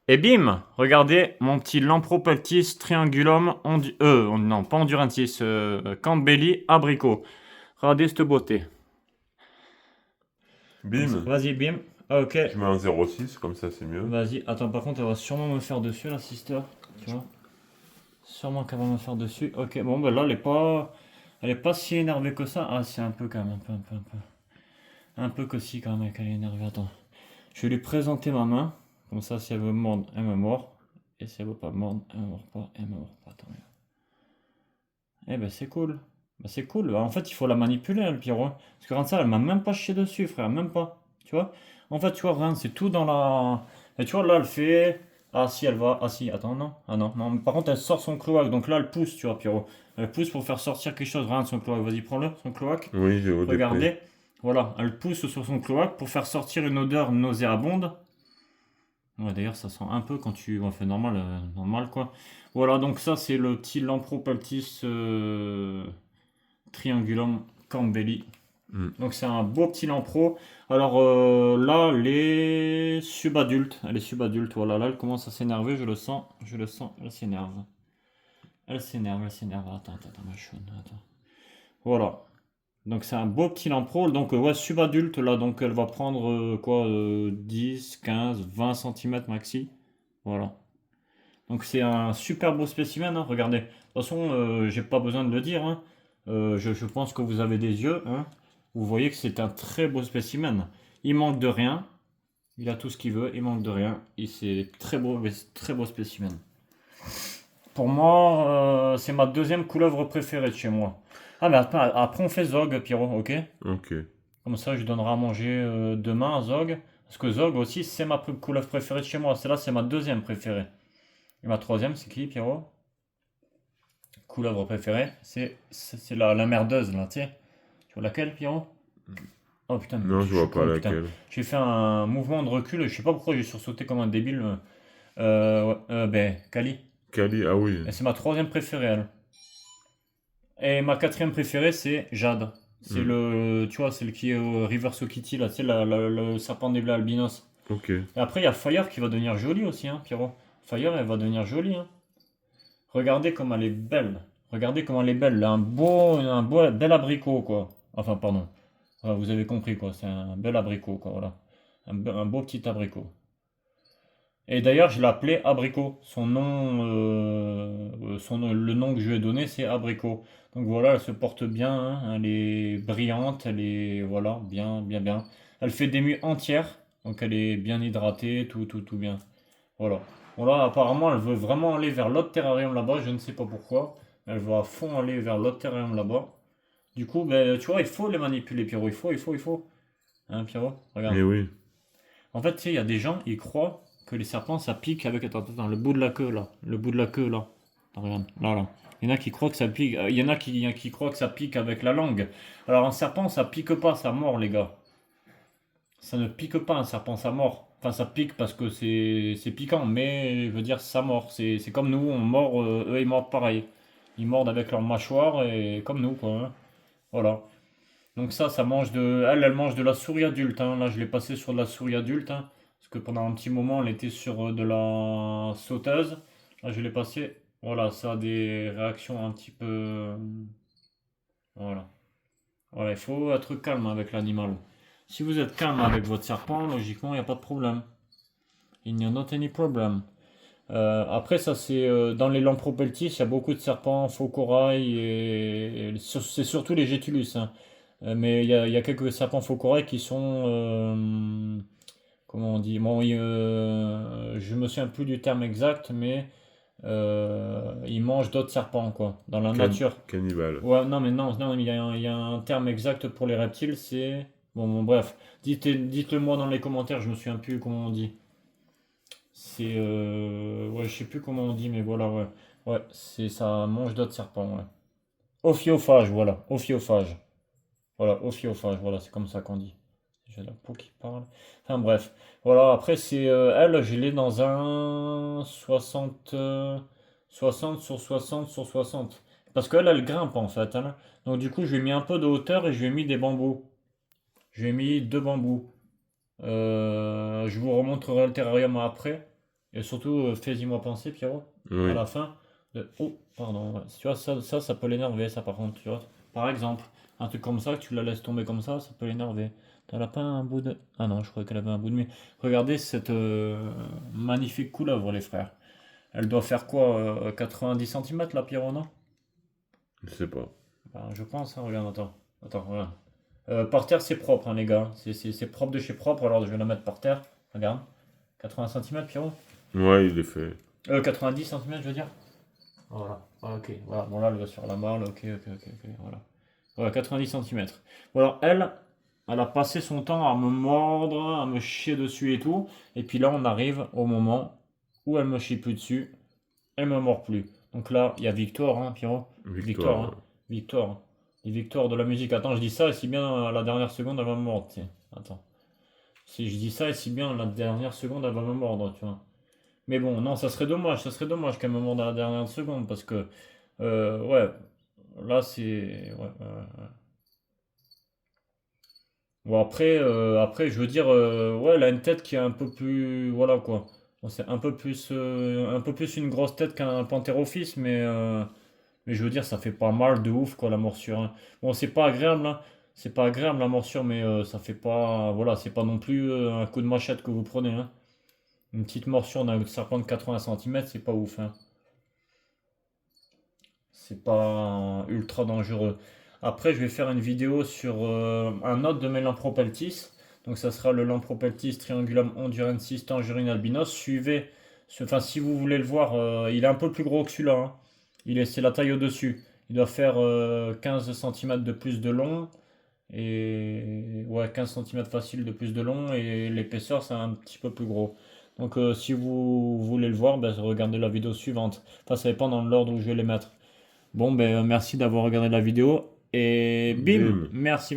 Et bim! Regardez mon petit Lampropeltis triangulum non, pas endurantis, Campbelli abricot. Regardez cette beauté. Comme ça. Bim. Vas-y, bim. Ah, ok. Je mets un 0,6, comme ça c'est mieux. Vas-y. Attends, par contre, elle va sûrement me faire dessus, la sister. Tu vois? Sûrement qu'elle va me faire dessus. Ok, bon, ben là, elle est pas si énervée que ça. Ah, c'est un peu quand même, un peu. Un peu que si, quand même, qu'elle est énervée. Attends. Je vais lui présenter ma main. Comme ça, si elle veut mordre, elle me mord. Et si elle veut pas mordre, elle me mord pas. Elle me mord pas. Attends. Eh ben, c'est cool. Ben, c'est cool. En fait, il faut la manipuler, hein, le Pierrot. Parce que regarde ça, elle m'a même pas chié dessus, frère. Même pas. Tu vois? En fait, tu vois, rien, c'est tout dans la. Et tu vois, là, elle fait. Ah, si, elle va. Ah, si, attends, non. Ah, non, non. Par contre, elle sort son cloaque. Donc là, elle pousse, tu vois, Pierrot. Elle pousse pour faire sortir quelque chose. Regarde son cloaque. Vas-y, prends-le, son cloaque. Oui, j'ai au dépré. Regardez. Voilà, elle pousse sur son cloaque pour faire sortir une odeur nauséabonde. Ouais, d'ailleurs, ça sent un peu quand tu. Ouais, fait normal, normal quoi. Voilà, donc ça, c'est le petit Lampropeltis triangulum Campbelli. Hmm. Donc, c'est un beau petit lampro. Alors là, elle est subadulte. Voilà, là, elle commence à s'énerver, je le sens, elle s'énerve. Elle s'énerve. Attends, ma choune, attends. Voilà. Donc c'est un beau petit lampro, donc ouais, subadulte là, donc elle va prendre quoi, 10, 15, 20 centimètres maxi. Voilà. Donc c'est un super beau spécimen, hein, regardez. De toute façon, j'ai pas besoin de le dire, hein. Je pense que vous avez des yeux, hein. Vous voyez que c'est un très beau spécimen. Il manque de rien, il a tout ce qu'il veut, il manque de rien. Et c'est très beau spécimen. Pour moi, c'est ma deuxième couleuvre préférée de chez moi. Ah mais attends, après on fait Zog, Pierrot, ok? Ok. Comme ça, je donnerai à manger demain à Zog. Parce que Zog aussi, c'est ma couleuvre préférée de chez moi. Celle-là, c'est ma deuxième préférée. Et ma troisième, c'est qui, Pierrot? Couleuvre préférée, c'est la merdeuse, là, tu sais. Tu vois laquelle, Pierrot? Oh putain, mais Non, je je suis vois pas con, putain. laquelle. J'ai fait un mouvement de recul, je sais pas pourquoi j'ai sursauté comme un débile. Ouais, ben, Kali. Kali, ah oui. Et c'est ma troisième préférée, elle. Et ma quatrième préférée, c'est Jade. C'est Hmm. le, tu vois, celle qui est au Reverso Kitty, là, tu sais, le serpent des bleus albinos. Ok. Et après, il y a Fire qui va devenir jolie aussi, hein, Pierrot. Fire, elle va devenir jolie, hein. Regardez comme elle est belle. Regardez comment elle est belle. Là, bel abricot, quoi. Enfin, pardon. Voilà, vous avez compris, quoi. C'est un bel abricot, quoi. Voilà. Un beau petit abricot. Et d'ailleurs, je l'ai appelé Abricot. Le nom que je lui ai donné, c'est Abricot. Donc voilà, elle se porte bien, hein. Elle est brillante, elle est, voilà, bien. Elle fait des nuits entières, donc elle est bien hydratée, tout bien. Voilà. Bon là, apparemment, elle veut vraiment aller vers l'autre terrarium là-bas, je ne sais pas pourquoi. Elle va à fond aller vers l'autre terrarium là-bas. Du coup, ben, tu vois, il faut les manipuler, Pierrot. Il faut. Hein, Pierrot? Regarde. Eh oui. En fait, tu sais, il y a des gens, ils croient que les serpents, ça pique avec. Attends, le bout de la queue, là. Le bout de la queue, là. Attends, regarde, là. Il y en a qui croient que ça pique. Il y en a qui croient que ça pique avec la langue. Alors, un serpent, ça pique pas, ça mord, les gars. Ça ne pique pas, un serpent, ça mord. Enfin, ça pique parce que c'est piquant, mais je veux dire, ça mord. C'est comme nous, on mord, eux, ils mordent pareil. Ils mordent avec leur mâchoire et comme nous, quoi, hein. Voilà. Donc ça mange de. Elle mange de la souris adulte, hein. Là, je l'ai passé sur de la souris adulte, hein. Parce que pendant un petit moment, elle était sur de la sauteuse. Là, je l'ai passé. Voilà, ça a des réactions un petit peu. Voilà. Voilà, il faut être calme avec l'animal. Si vous êtes calme avec votre serpent, logiquement, il n'y a pas de problème. Il n'y a not any problem. Après, ça, c'est dans les Lampropeltis, il y a beaucoup de serpents, faux corail, et c'est surtout les Gétulus, hein. Mais il y a quelques serpents faux corail qui sont. Comment on dit? Bon, je me souviens plus du terme exact, mais ils mangent d'autres serpents, quoi, dans la nature. Cannibale. Ouais, non, mais non, il y a un terme exact pour les reptiles, c'est. Bon, bref. Dites-le moi dans les commentaires, je me souviens plus comment on dit. C'est. Ouais, je sais plus comment on dit, mais voilà, ouais. Ouais, c'est ça mange d'autres serpents, ouais. Ophiophage, voilà. Ophiophage. Voilà, ophiophage, voilà, c'est comme ça qu'on dit. J'ai la peau qui parle. Enfin bref. Voilà, après c'est elle, je l'ai dans un 60 60 sur 60 sur 60. Parce qu'elle, elle grimpe en fait, hein. Donc du coup, je lui ai mis un peu de hauteur et je lui ai mis des bambous. Je lui ai mis deux bambous. Je vous remontrerai le terrarium après. Et surtout, fais-y-moi penser, Pierrot, à Oui. la fin. Oh, pardon. Ouais. Tu vois, ça peut l'énerver, ça, par contre, tu vois. Par exemple, un truc comme ça, que tu la laisses tomber comme ça peut l'énerver. Elle a pas un bout de... Ah non, je croyais qu'elle avait un bout de... Mais regardez cette magnifique couleuvre, les frères. Elle doit faire quoi 90 centimètres la Pierrot, non? Je sais pas. Ben, je pense, hein, regarde, attends. Attends, regarde. Par terre, c'est propre, hein, les gars. C'est propre de chez propre, alors je vais la mettre par terre. Regarde. 80 centimètres Pierrot? Ouais, il est fait. 90 centimètres je veux dire. Voilà. Ah, ok, voilà. Bon, là, elle va sur la malle. Ok, ok, ok, ok. Voilà. Voilà, 90 centimètres. Voilà, elle a passé son temps à me mordre, à me chier dessus et tout. Et puis là, on arrive au moment où elle me chie plus dessus. Elle me mord plus. Donc là, il y a victoire, hein, Pierrot. Victoire, Victoire. hein. Victoire, hein. Les victoires de la musique. Attends, je dis ça, et si bien à la dernière seconde, elle va me mordre, tiens. Attends. Si je dis ça, et si bien à la dernière seconde, elle va me mordre, tu vois. Mais bon, non, ça serait dommage qu'elle me morde à la dernière seconde, parce que, ouais, là, c'est... Ouais, ouais, ouais. Bon, après, je veux dire, ouais, elle a une tête qui est un peu plus... Voilà, quoi. Bon, c'est un peu plus une grosse tête qu'un pantérophis, mais je veux dire, ça fait pas mal de ouf, quoi, la morsure, hein. Bon, c'est pas agréable, hein. C'est pas agréable, la morsure, mais ça fait pas... Voilà, c'est pas non plus un coup de machette que vous prenez, hein. Une petite morsure d'un serpent de 80 centimètres c'est pas ouf, hein. C'est pas ultra dangereux. Après, je vais faire une vidéo sur un autre de mes Lampropeltis. Donc, ça sera le Lampropeltis triangulum hondurensis tangerine albinos. Suivez, enfin, si vous voulez le voir, il est un peu plus gros que celui-là, hein. C'est la taille au-dessus. Il doit faire 15 centimètres de plus de long. Et ouais, 15 centimètres facile de plus de long. Et l'épaisseur, c'est un petit peu plus gros. Donc, si vous voulez le voir, ben, regardez la vidéo suivante. Enfin, ça dépend dans l'ordre où je vais les mettre. Bon, ben merci d'avoir regardé la vidéo et bim, Bim. merci.